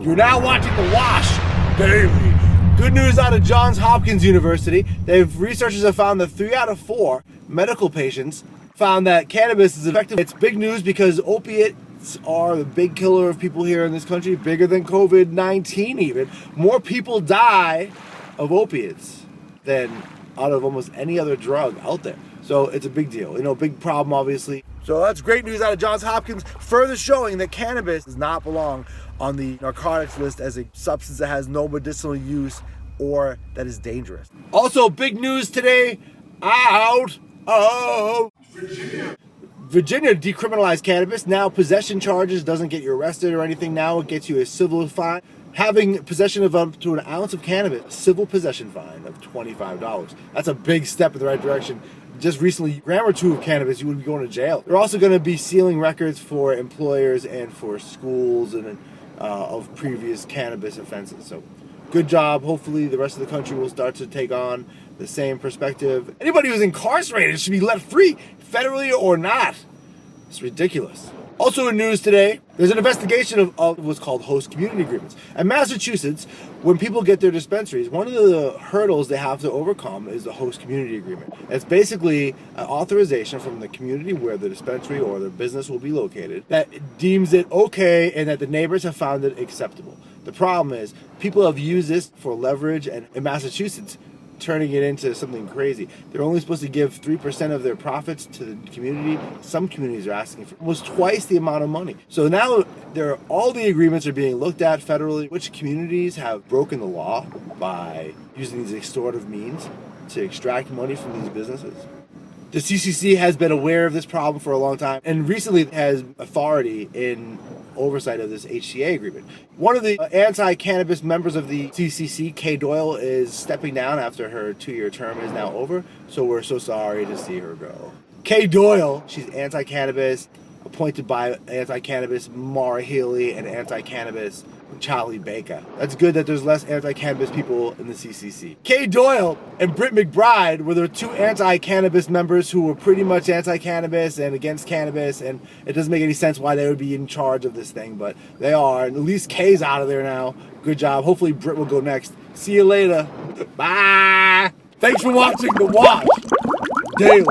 You're now watching The Wash Daily. Good news out of Johns Hopkins University. Researchers have found that 3 out of 4 medical patients found that cannabis is effective. It's big news because opiates are the big killer of people here in this country, bigger than COVID-19 even. More people die of opiates than out of almost any other drug out there. So it's a big deal, big problem obviously. So that's great news out of Johns Hopkins, further showing that cannabis does not belong on the narcotics list as a substance that has no medicinal use or that is dangerous. Also, big news today out of Virginia decriminalized cannabis. Now possession charges doesn't get you arrested or anything. Now it gets you a civil fine. Having possession of up to an ounce of cannabis, civil possession fine of $25. That's a big step in the right direction. Just recently, a gram or 2 of cannabis, you would be going to jail. They're also going to be sealing records for employers and for schools and of previous cannabis offenses. So good job. Hopefully the rest of the country will start to take on the same perspective. Anybody who's incarcerated should be let free, federally or not. It's ridiculous. Also in news today, there's an investigation of what's called host community agreements. In Massachusetts, when people get their dispensaries, one of the hurdles they have to overcome is the host community agreement. It's basically an authorization from the community where the dispensary or the business will be located that deems it okay and that the neighbors have found it acceptable. The problem is people have used this for leverage, and in Massachusetts, turning it into something crazy. They're only supposed to give 3% of their profits to the community. Some communities are asking for almost twice the amount of money. So now all the agreements are being looked at federally. Which communities have broken the law by using these extortive means to extract money from these businesses? The CCC has been aware of this problem for a long time and recently has authority in oversight of this HCA agreement. One of the anti-cannabis members of the CCC, Kay Doyle, is stepping down after her 2-year term is now over, so we're so sorry to see her go. Kay Doyle, she's anti-cannabis, appointed by anti-cannabis Maura Healey and anti-cannabis Charlie Baker. That's good that there's less anti-cannabis people in the CCC. Kay Doyle and Britt McBride were the 2 anti-cannabis members who were pretty much anti-cannabis and against cannabis, and it doesn't make any sense why they would be in charge of this thing, but they are. And at least Kay's out of there now. Good job. Hopefully Britt will go next. See you later. Bye. Thanks for watching The Wash Daily.